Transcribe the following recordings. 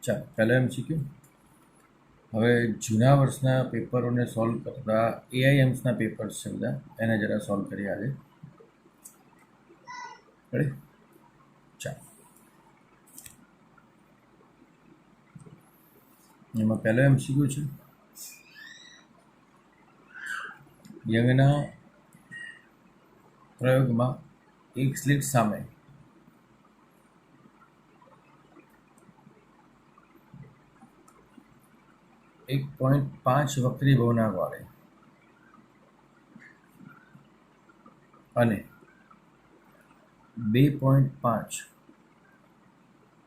ચાલો પહેલાં MCQ. હવે જૂના વર્ષના પેપરોને સોલ્વ કરતા AIMSના પેપર્સ છે બધા, એને જરા સોલ્વ કરીએ આજે. રેડી? ચાલો. એમાં પહેલો MCQ છે, યંગના પ્રયોગમાં એક સ્લિટ સામે 1.5 વક્રી ભવનાંક વાળે અને 2.5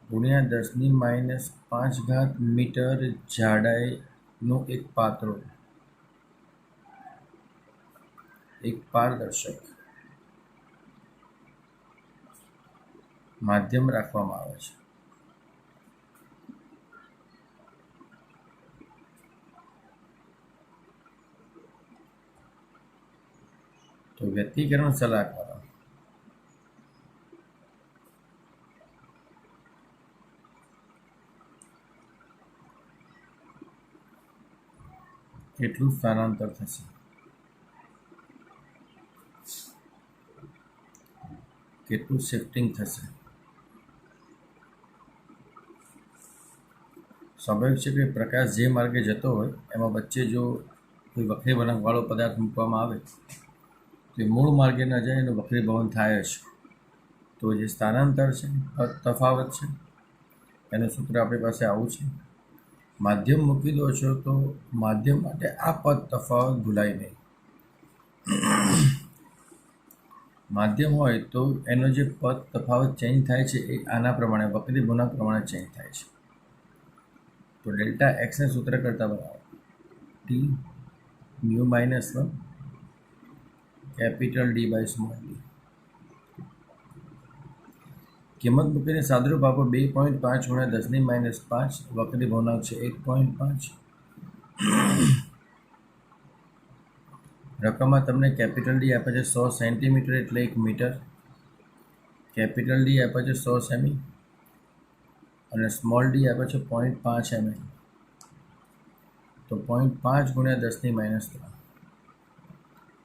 ગુણ્યા 10⁻5 મીટર જાડાઈનું એક પાતળું એક પારદર્શક માધ્યમ રાખવામાં આવે છે. તો વ્યક્તિકરણ સલાહકાર કેટલું સ્થાનાંતર થશે, કેટલું શિફ્ટિંગ થશે. સ્વાભાવિક છે કે પ્રકાશ જે માર્ગે જતો હોય એમાં વચ્ચે જો કોઈ વક્રી વળાંકવાળો પદાર્થ મૂકવામાં આવે તો મૂળ માર્ગે ન જાય એનું વક્રીભવન થાય જ. તો જે સ્થાનાંતર છે, તફાવત છે, એનું સૂત્ર આપણી પાસે આવું છે. માધ્યમ મૂકી દો છો તો માધ્યમ માટે આ પદ તફાવત ભૂલાય નહીં. માધ્યમ હોય તો એનો જે પદ તફાવત ચેન્જ થાય છે એ આના પ્રમાણે વક્રીભવનાંક પ્રમાણે ચેન્જ થાય છે. તો ડેલ્ટા એક્સને સૂત્ર કરતાં બનાવો, T mu -1 capital D by small D. કિંમત મૂકીને સાદરૂપ આપો 2.5 ગુણ્યા 10⁻5 વક્રીભવનાંક છે 1.5. રકમમાં તમને કેપિટલ ડી આપે છે 100 સેન્ટીમીટર એટલે 1 મીટર, કેપિટલ ડી આપે છે 100 સેમી અને સ્મોલ ડી આપે છે 0.5 mm. તો 0.5 ગુણ્યા 10⁻3.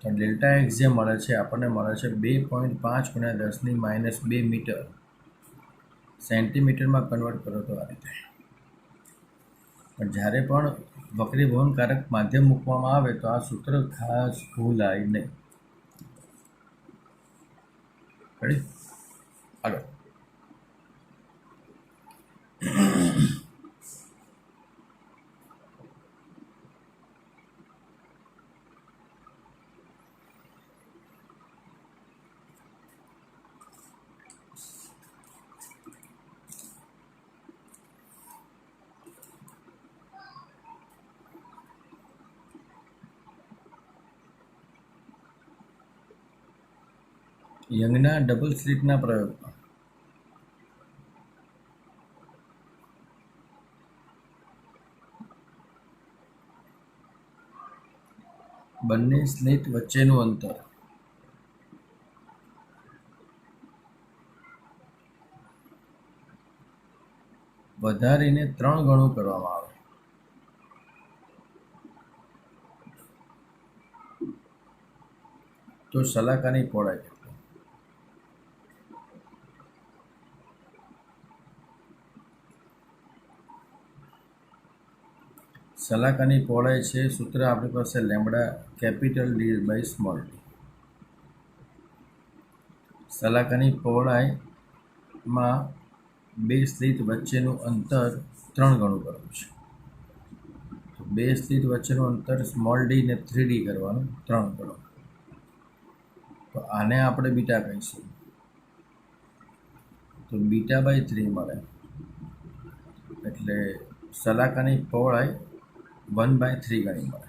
તો ડેલ્ટા એક્સ જે મળે છે આપણને મળે છે 2.5 ગુણ્યા 10⁻2 મીટર. સેન્ટીમીટરમાં કન્વર્ટ કરો તો આ રીતે. પણ જ્યારે પણ વક્રીભવનકારક માધ્યમ મૂકવામાં આવે તો આ સૂત્ર ખાસ ભૂલાય નહીં. રેડી? આગળ. યંગના ડબલ સ્લિટના પ્રયોગમાં બંને સ્લિટ વચ્ચેનું અંતર વધારીને 3 ગણું કરવામાં આવે તો સલાકાની પહોળાઈ કેટલી? સલાકાની પહોળાઈ છે, સૂત્ર આપણી પાસે lambda capital D by small D. સલાકાની પહોળાઈમાં 2 સ્લિટ વચ્ચેનું અંતર 3 ગણું કરવું છે. તો 2 સ્લિટ વચ્ચેનું અંતર સ્મોલ ડી ને 3D કરવાનું, 3 ગણું. તો આને આપણે બીટા કહીશું. તો બીટા બાય 3 મળે એટલે સલાકાની પહોળાઈ 1/3 ગણી મળે.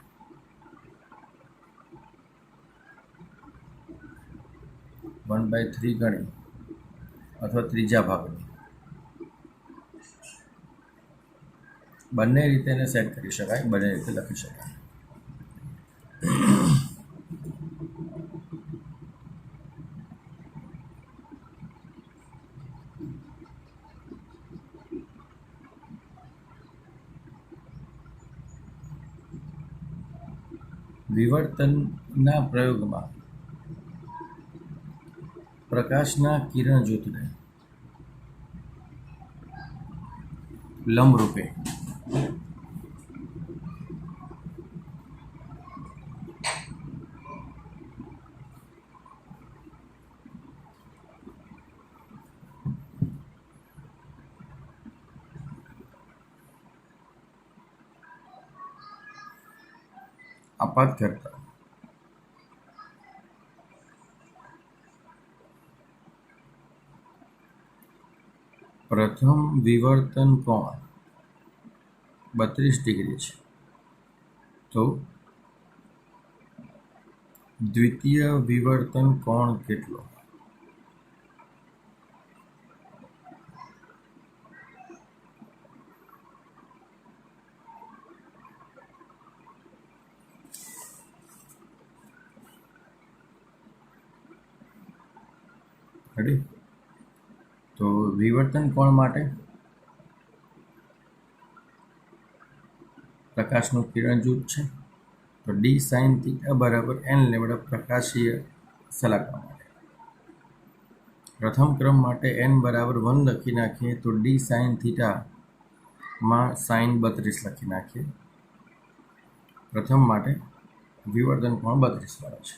1/3 ગણી અથવા ત્રીજા ભાગની. બંને રીતે એને સેટ કરી શકાય, બંને રીતે લખી શકાય. વિવર્તનના પ્રયોગમાં પ્રકાશના કિરણ જૂથને લંબરૂપે આપાત કરતા પ્રથમ વિવર્તન કોણ 32 ડિગ્રી છે, તો દ્વિતીય વિવર્તન કોણ કેટલો? રેડી? તો વિવર્તન કોણ માટે પ્રકાશનું કિરણ જૂથ છે, તો ડી સાઇન થીટા બરાબર n લેમ્ડા પ્રકાશીય સલાકા માટે. પ્રથમ ક્રમ માટે n બરાબર 1 લખી નાખીએ તો ડી સાઇન થીટામાં સાઇન 32 લખી નાખીએ. પ્રથમ માટે વિવર્તન કોણ 32 વાળો છે,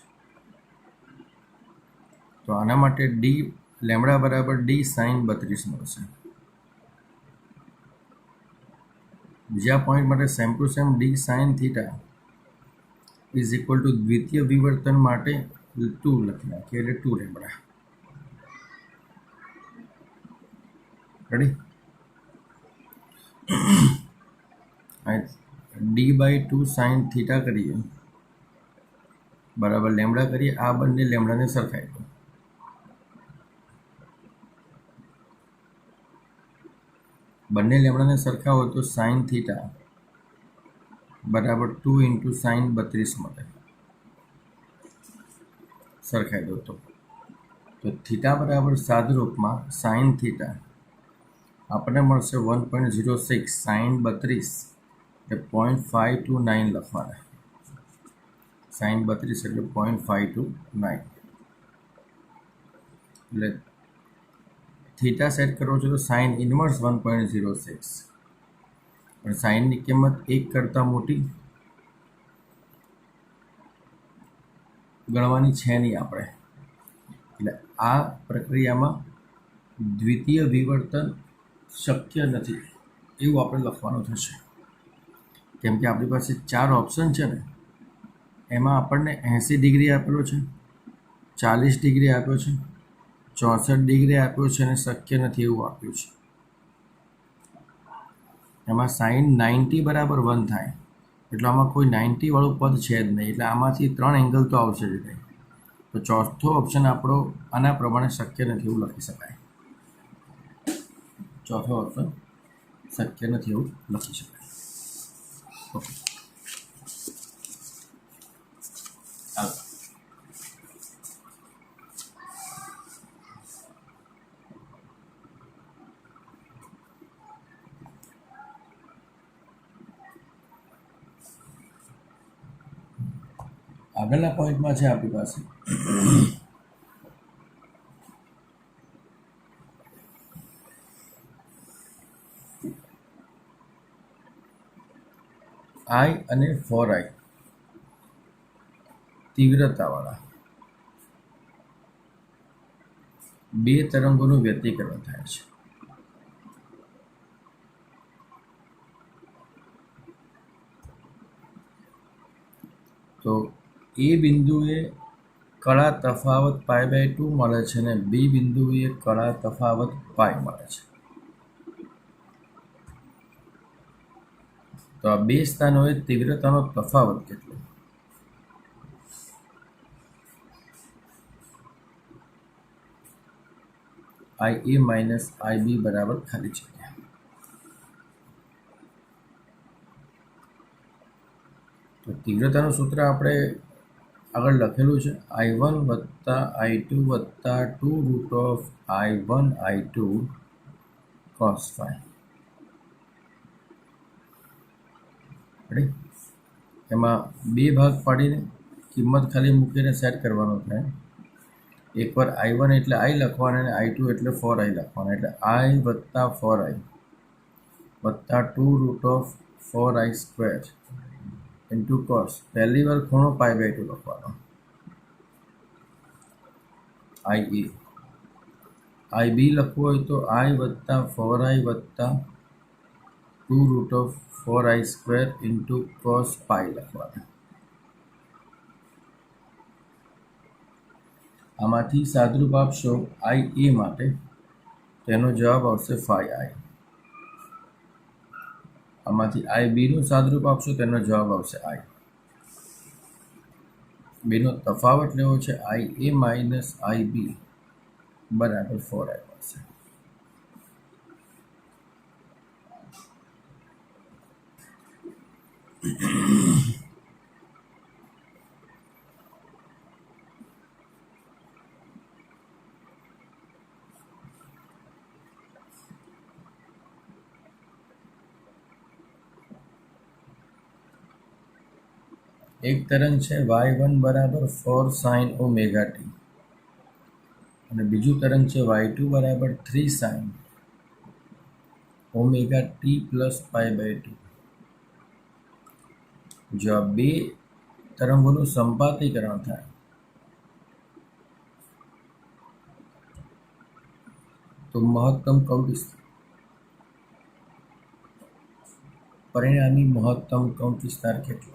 તો આના માટે ડી લેમ્ડા બરાબર ડી સાઇન 32 મળશે. બીજા પોઈન્ટ માટે same to same D sine theta is equal to દ્વિતીય વિવર્તન માટે 2 લખી નાખીએ, એટલે 2 લેમ્ડા. Ready? D by 2 sine theta કરીએ બરાબર લેમ્ડા કરીએ, આ બંને લેમ્ડાને સરખાઈ દો. બંને લેમ્ડાને સરખા હોય તો સાઇન થીટા બરાબર 2 ઇન્ટુ સાઇન 32 મળે. સરખાઈ દો તો થીટા બરાબર સાદુરૂપમાં સાઇન થીટા આપણને મળશે 1.06 સાઇન 32 એટલે 0.529 લખવાના. સાઇન 32 એટલે 0.529 એટલે થીટા સેટ કરવો છે તો સાઇન ઇનવર્સ 1.06, પણ સાઇનની કિંમત 1 કરતાં મોટી ગણવાની છે નહીં આપણે, એટલે આ પ્રક્રિયામાં દ્વિતીય વિવર્તન શક્ય નથી એવું આપણે લખવાનું થશે. કેમ કે આપણી પાસે 4 ઓપ્શન છે ને, એમાં આપણને 80 ડિગ્રી આપેલો છે, 40 ડિગ્રી આપ્યો છે, 64 ડિગ્રી આપ્યો છે અને શક્ય નથી એવું આપ્યું છે. એમાં સાઇન 90 બરાબર 1 થાય, એટલે આમાં કોઈ 90 વાળું પદ છે જ નહીં, એટલે આમાંથી 3 એંગલ તો આવશે જ નહીં. તો ચોથો ઓપ્શન આપણો આના પ્રમાણે શક્ય નથી એવું લખી શકાય. ચોથો ઓપ્શન શક્ય નથી એવું લખી શકાય. ઓકે, આગળના પોઈન્ટમાં છે આપણી પાસે I અને 4i તીવ્રતાવાળા બે તરંગોનું વ્યતિકરણ થાય છે. તો એ બિંદુએ કળા તફાવત π/2 મળે છે અને બી બિંદુએ કળા તફાવત π મળે છે. તો આ બે સ્થાનોએ તીવ્રતાનો તફાવત કેટલો? IA માઇનસ IB બરાબર ખાલી જગ્યા. તો તીવ્રતાનું સૂત્ર આપણે આગળ લખેલું છે, I1 વત્તા I2 વત્તા 2√I1 I2 cos phi. એમાં બે ભાગ પાડીને કિંમત ખાલી મૂકીને સેટ કરવાનો થાય. એકવાર I1 એટલે I લખવાના અને I2 એટલે 4I લખવાના. એટલે I વત્તા 4I વત્તા 2√4I² ઇન્ટુ કોસ. પહેલી વાર ખૂણો π/2 લખવાનો. IA. IB લખવું હોય તો I વત્તા 4I વત્તા 2√4I² ઇન્ટુ કોસ π લખવાના. આમાંથી સાદરૂપ આપશો IA માટે, તેનો જવાબ આવશે 5I. આમાંથી IB નું સાદરૂપ આપશો તેનો જવાબ આવશે I. બેનો તફાવત લેવો છે IA માઇનસ IB બરાબર 4I આવશે. એક તરંગ છે y1 બરાબર 4 sin omega t અને બીજું તરંગ છે y2 બરાબર 3 sin omega t પ્લસ π/2. જો આ બે તરંગોનું સંપાતીકરણ થાય તો મહત્તમ કણ વિસ્તાર, પરિણામી મહત્તમ કણ વિસ્તાર કેટલો?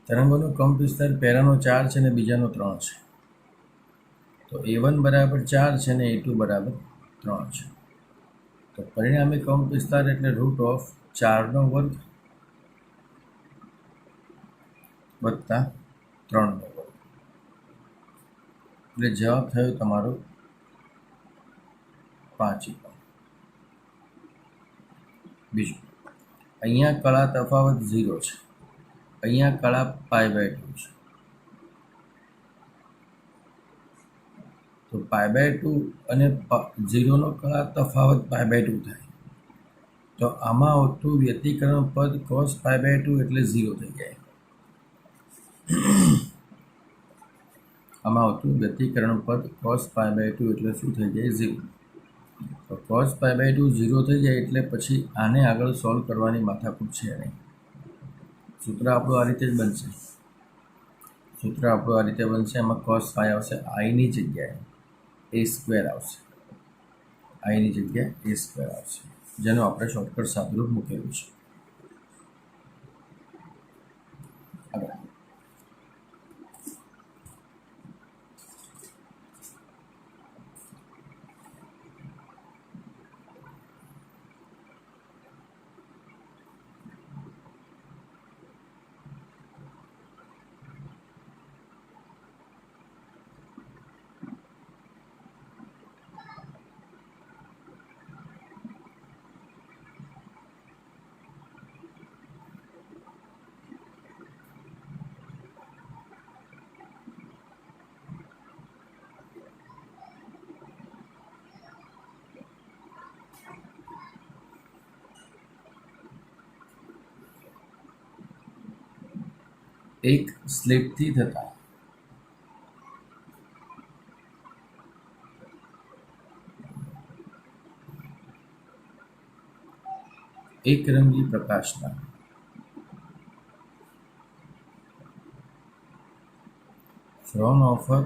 તરંગોનો કંપ વિસ્તાર પહેલાનો 4 છે અને બીજાનો 3 છે. તો A1 બરાબર 4 છે અને A2 બરાબર 3 છે. તો પરિણામી કંપ વિસ્તાર એટલે √4 વર્ગ વત્તા 3 વર્ગ. એટલે જવાબ થયો તમારો 5. બીજું, અહીંયા કળા તફાવત 0 છે, અહીંયા કળા π/2 છે. તો π/2 અને 0નો કળા તફાવત π/2 થાય. તો આમાં આવતું વ્યતિકરણ પદ cos π/2 એટલે 0 થઈ જાય. આમાં આવતું વ્યતિકરણ પદ cos π/2 એટલે શું થઈ જાય? 0. તો cos π/2 0 થઈ જાય એટલે પછી આને આગળ સોલ્વ કરવાની માથાકૂટ છે નહીં. સૂત્ર આપણું આ રીતે જ બનશે. એમાં cos π આવશે આઈની જગ્યાએ a² આવશે. આઈની જગ્યાએ a² આવશે, જેનું આપણે શોર્ટકટ સાદુરૂપ મૂકેલું છે. આગળ એક સ્લિટથી થતા એકરંગી પ્રકાશના ફ્રોનહોફર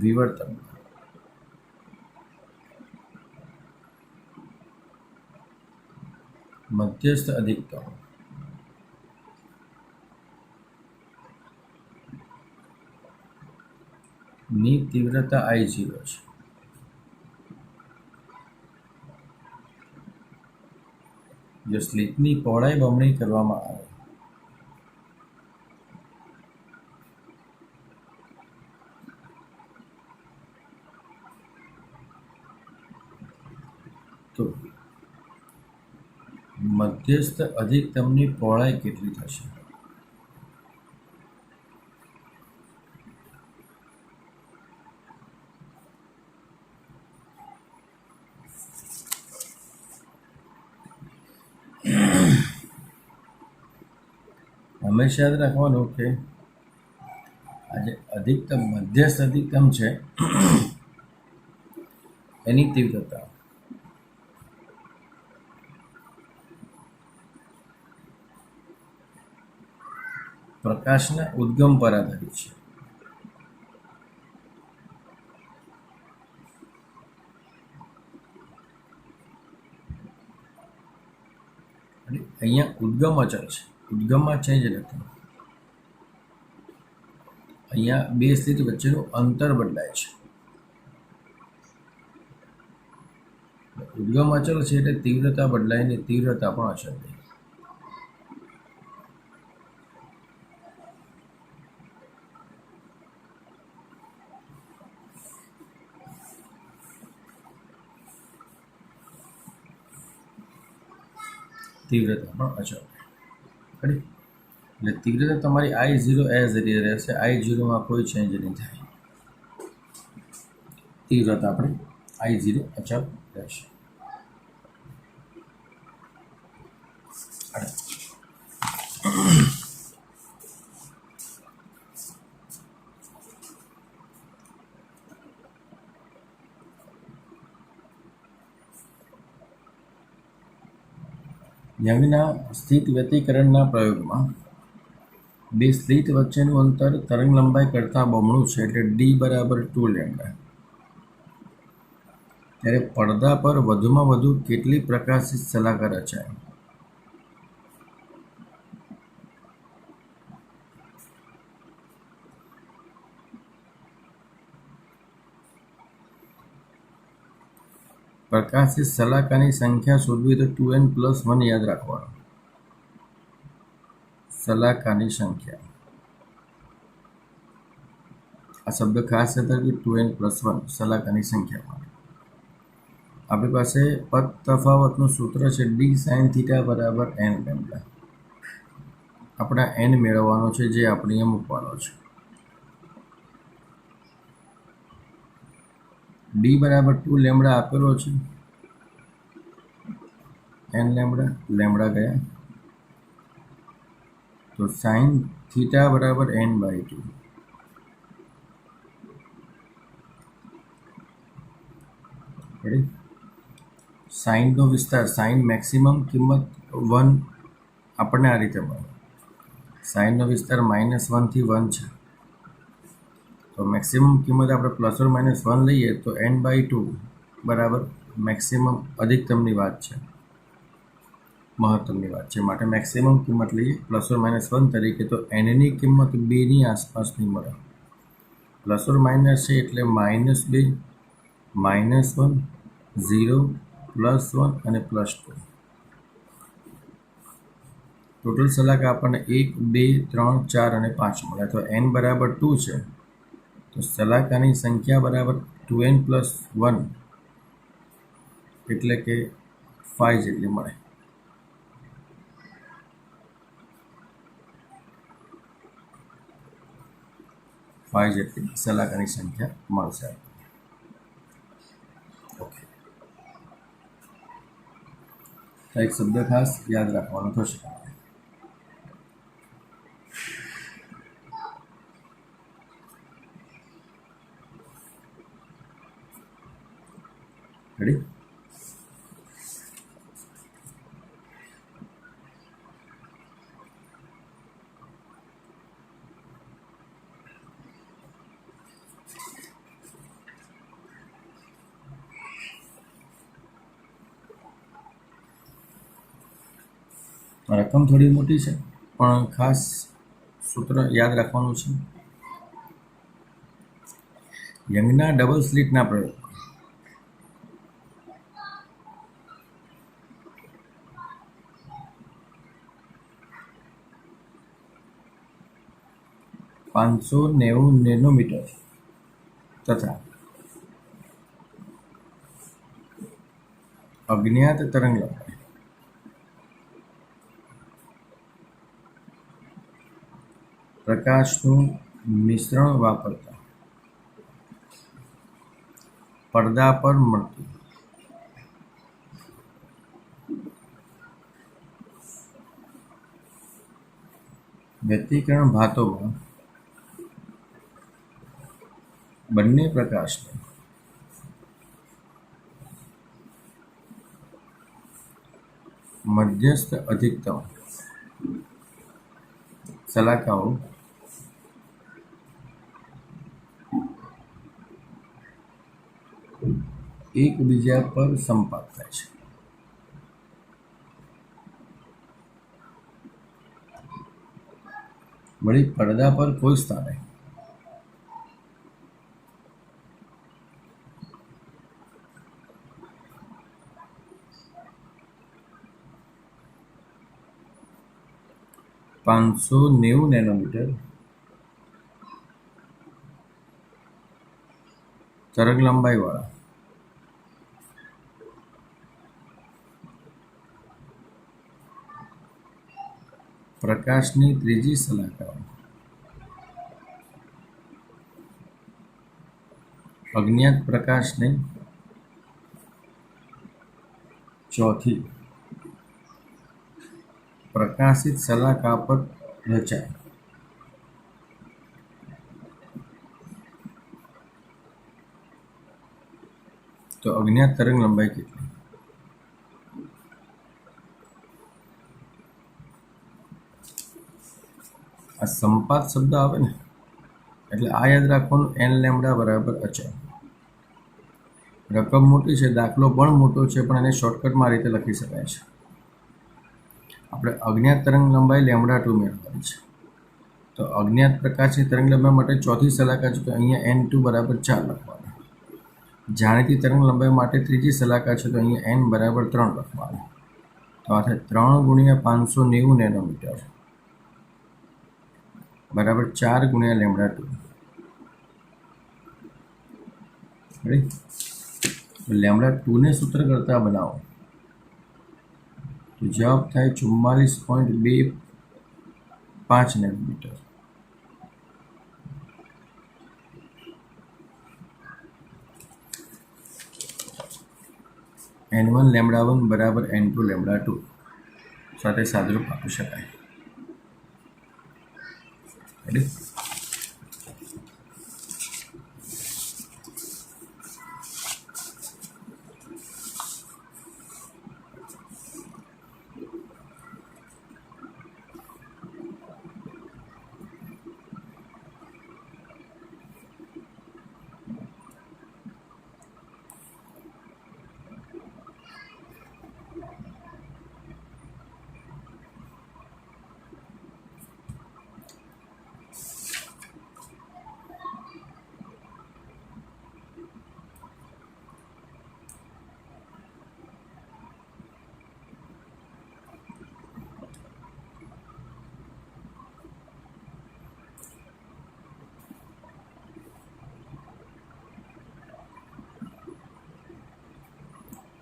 વિવર્તન મધ્યસ્થ અધિકતમ ની તીવ્રતા I0 છે. જો સ્લિટની પહોળાઈ બમણી કરવામાં આવે તો મધ્યસ્થ અધિકતમની પહોળાઈ કેટલી થશે? હંમેશા યાદ રાખવાનું કે આજે અધિકતમ મધ્યસ્થ અધિકતમ છે એની તીવ્રતા પ્રકાશના ઉદ્ગમ પર આધારિત છે. અહીંયા ઉદ્ગમ અચળ છે, ઉદ્ગમમાં ચેન્જ નથી. અહીંયા બે સ્થિતિ વચ્ચેનું અંતર બદલાય છે. ઉદ્ગમ અચળ છે એટલે તીવ્રતા બદલાય ને તીવ્રતા પણ અચળ થઈ. તીવ્રતા પણ અચળ. એટલે તીવ્રતા તમારી I0 એઝ ઇટ રહેશે. I0માં કોઈ ચેન્જ નહીં થાય. તીવ્રતા આપણે I0 અચળ રહેશે. યંગના સ્થિત વ્યતિકરણના પ્રયોગમાં બે સ્લિટ વચ્ચેનું અંતર તરંગ લંબાઈ કરતાં બમણું છે એટલે D બરાબર 2 લેમ્ડા. ત્યારે પડદા પર વધુમાં વધુ કેટલી પ્રકાશિત શલાકા રચાય? પ્રકાશિત શલાકાની સંખ્યા શોધવી તો 2n+1 યાદ રાખવાનું. શલાકાની સંખ્યા, આ શબ્દ ખાસ યાદ રાખજો, 2n+1 શલાકાની સંખ્યા માટે. આપણી પાસે પદ તફાવતનું સૂત્ર છે D sin θ બરાબર n લેમ્ડા. આપણે n મેળવવાનો છે જે આપણે અહીંયા મૂકવાનો છે. D બરાબર 2 લેમ્ડા આપેલો છે, n લેમ્ડા ગયા તો sin θ બરાબર n/2. સાઇનનો વિસ્તાર, સાઇન મેક્સિમમ કિંમત 1 આપણને આ રીતે મળે. સાઇનનો વિસ્તાર -1 થી 1 છે તો મેક્સિમમ કિંમત આપણે ±1 લઈએ તો n/2 બરાબર મેક્સિમમ અધિકતમની વાત છે, મહત્તમની વાત છે. માટે મેક્સિમમ કિંમત લઈએ ±1 તરીકે તો nની કિંમત 2ની આસપાસની મળે. પ્લસ ઓર માઇનસ છે એટલે -2, -1, 0, +1 અને +2. ટોટલ શલાકા આપણને 1, 2, 3, 4 અને 5 મળે. તો n બરાબર 2 છે તો શલાકાની સંખ્યા બરાબર 2n+1 એટલે કે 5 જેટલી મળે. 5 જેટલી શલાકાની સંખ્યા મળશે. ઓકે, એક શબ્દ ખાસ યાદ રાખવાનો થશે. રેડી? રકમ થોડી મોટી છે પણ ખાસ સૂત્ર યાદ રાખવાનું છે. યંગના ડબલ સ્લિટના પ્રયોગ 590 નેનોમીટર તથા અજ્ઞાત તરંગ લંબાઈ પ્રકાશનું મિશ્રણ વાપરતા પડદા પર મળતી વ્યતિકરણ ભાતોમાં બંને પ્રકાશને મધ્યસ્થ અધિકતમ શલાકાઓ એકબીજા પર સંપાત થાય છે. વળી પડદા પર કોઈ સ્થાને $590 નેનોમીટર તરંગ લંબાઈવાળા પ્રકાશની ત્રીજી શલાકાઓ અજ્ઞાત પ્રકાશને ચોથી પ્રકાશિત શલાકા પર રચાય. તો અજ્ઞાત તરંગ લંબાઈ કેટલી? આ સંપાત શબ્દ આવે ને એટલે આ યાદ રાખવાનું, n લેમ્ડા બરાબર અચળ. રકમ મોટી છે, દાખલો પણ મોટો છે, પણ એને શોર્ટકટમાં આ રીતે લખી શકાય છે. આપણે અજ્ઞાત તરંગ લંબાઈ λ2 મેળવવાની છે. તો અજ્ઞાત પ્રકાશની તરંગ લંબાઈ માટે ચોથી શલાકા છે, તો અહીંયા n2 બરાબર 4 લખવાનું. જાણીતી તરંગ લંબાઈ માટે ત્રીજી શલાકા છે, તો અહીંયા n બરાબર 3 લખવાનું. તો આ થાય 3 ગુણ્યા 590 નેનોમીટર બરાબર 4 ગુણ્યા λ2. λ2 ને સૂત્ર કરતા બનાવો તો જવાબ થાય 44.25 નેનોમીટર. n1 λ1 બરાબર n2 λ2 સાથે સાદરૂપ આપી શકાય.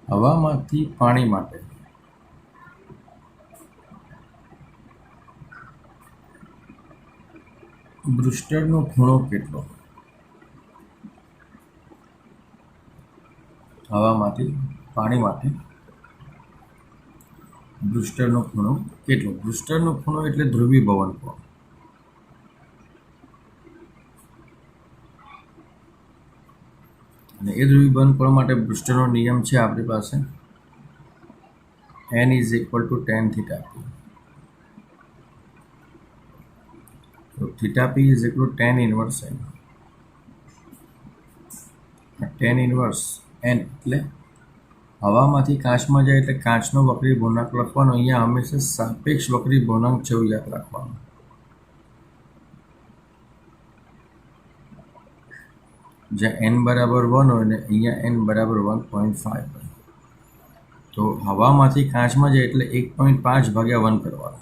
હવામાંથી પાણી માટે બ્રુસ્ટરનો ખૂણો કેટલો? હવામાંથી પાણી માટે બ્રુસ્ટરનો ખૂણો કેટલો? બ્રુસ્ટરનો ખૂણો એટલે ધ્રુવીભવન કોણ. અને એ ધ્રુવીભવન કોણ માટે બ્રુસ્ટરનો નિયમ છે આપણી પાસે, n = tan θp. તો θp = tan inverse n. tan inverse n એટલે હવામાંથી કાચમાં જાય એટલે કાચનો વક્રી ગુણાંક લખવાનો. અહીંયા હંમેશા સાપેક્ષ વક્રી ગુણાંક જેવું યાદ રાખવાનું. જ્યાં n બરાબર 1 હોય ને અહીંયા n બરાબર 1.5 હોય. તો હવામાંથી કાચમાં જાય એટલે 1.5 ભાગ્યા 1 કરવાનો.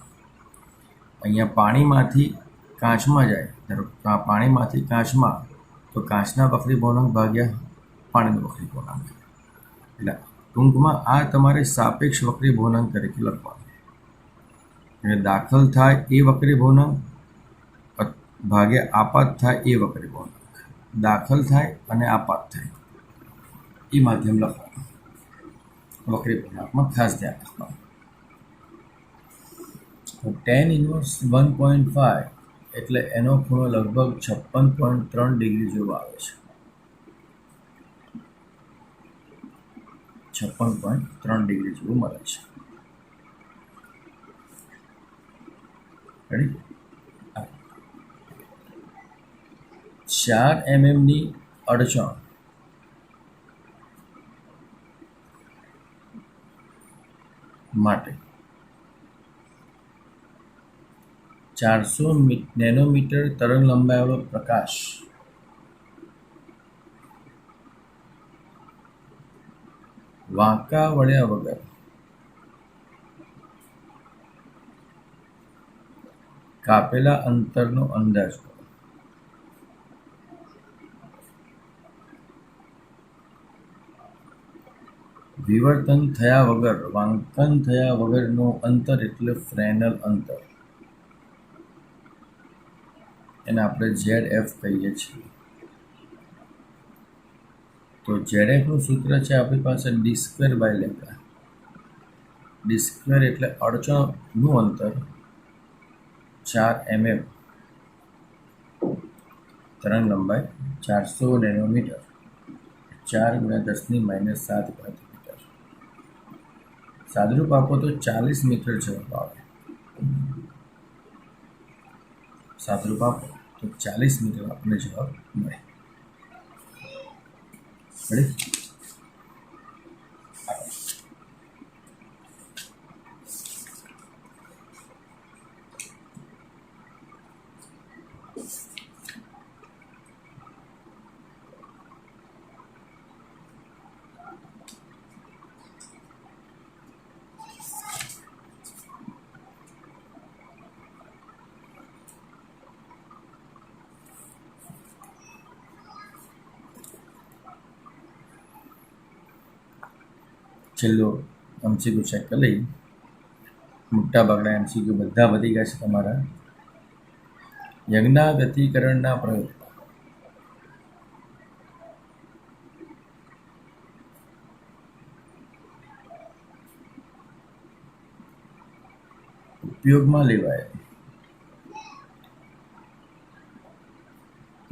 અહીંયા પાણીમાંથી કાચમાં જાય, પાણીમાંથી કાચમાં, તો કાચના વક્રી ગુણાંક ભાગ્યા પાણીનો વક્રી ગુણાંક. એટલે ટૂંકમાં આ તમારે સાપેક્ષ વક્રી ગુણાંક તરીકે લખવાનું. એટલે દાખલ થાય એ વક્રી ગુણાંક ભાગ્યા આપાત થાય એ વક્રી ગુણાંક. દાખલ થાય અને આપાત થાય એ માધ્યમ લખવાનું. વક્રી ગુણાંકમાં ખાસ ધ્યાન રાખવાનું. તો ટેન ઇન્વર્સ 1.5 એટલે એનો ખૂણો લગભગ 56.3 ડિગ્રી જેવો આવે છે. 56.3 ડિગ્રી જેવું મળે છે. રેડી? 4 mmની અડચણ માટે 400 નેનોમીટર તરંગ લંબાઈવાળો પ્રકાશ વાંકા વળ્યા વગર કાપેલા અંતરનો અંદાજ કરો. વિવર્તન થયા વગર વાંકન થયા વગરનું અંતર એટલે ફ્રેનલ અંતર. એને આપણે ZF કહીએ છીએ. તો ZFનું સૂત્ર છે આપણી પાસે d²/λ. d² એટલે અડચણનું અંતર 4 mm, તરંગ લંબાઈ 400 નેનોમીટર, 4 × 10⁻⁷ મીટર. સાદરૂપ આપો તો 40 મીટર જવાબ આવે. સાદરૂપ આપો તો 40 મીટર આપણને જવાબ મળે. રેડી? છેલ્લો MCQ ચેક કરી લઈએ. મોટાભાગના MCQ બધા વધી ગયા છે તમારા. યજ્ઞાગતિકરણના પ્રયોગ ઉપયોગમાં લેવાય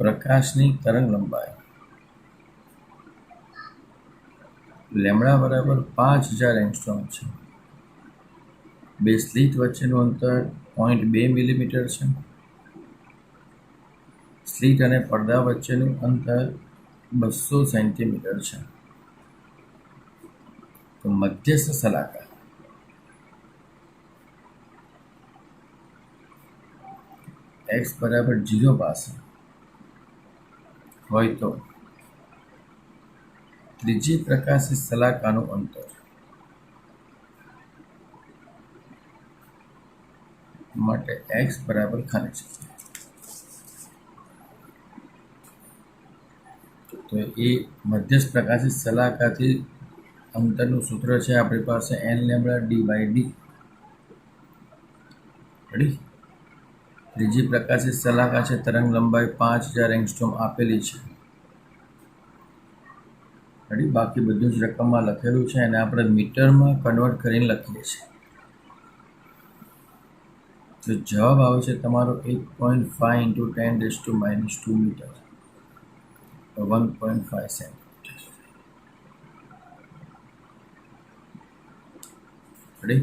પ્રકાશની તરંગ લંબાઈ લેમડા બરાબર 5000 એંગસ્ટ્રોમ છે. બે સ્લિટ વચ્ચેનું અંતર 0.2 મિલીમીટર છે. સ્લિટ અને પડદા વચ્ચેનું અંતર 200 સેન્ટીમીટર છે. તો મધ્યસ્થ સલાકા x બરાબર 0 પાસે હોય તો ત્રીજી પ્રકાશિત સલાકાનું અંતર માટે x બરાબર ખાલી જગ્યા. તો એ મધ્યસ્થ પ્રકાશિત સલાકાથી અંતરનું સૂત્ર છે આપણી પાસે n/d/d. રેડી? ત્રીજી પ્રકાશિત સલાકા છે, તરંગ લંબાઈ 5000 એંગસ્ટ્રોમ આપેલી છે. રેડી? બાકી બધું જ રકમમાં લખેલું છે અને આપણે મીટરમાં કન્વર્ટ કરીને લખીએ છીએ. તો જવાબ આવે છે તમારો 8.5 × 10⁻² મીટર, 1.5 સેન્ટીમીટર. રેડી?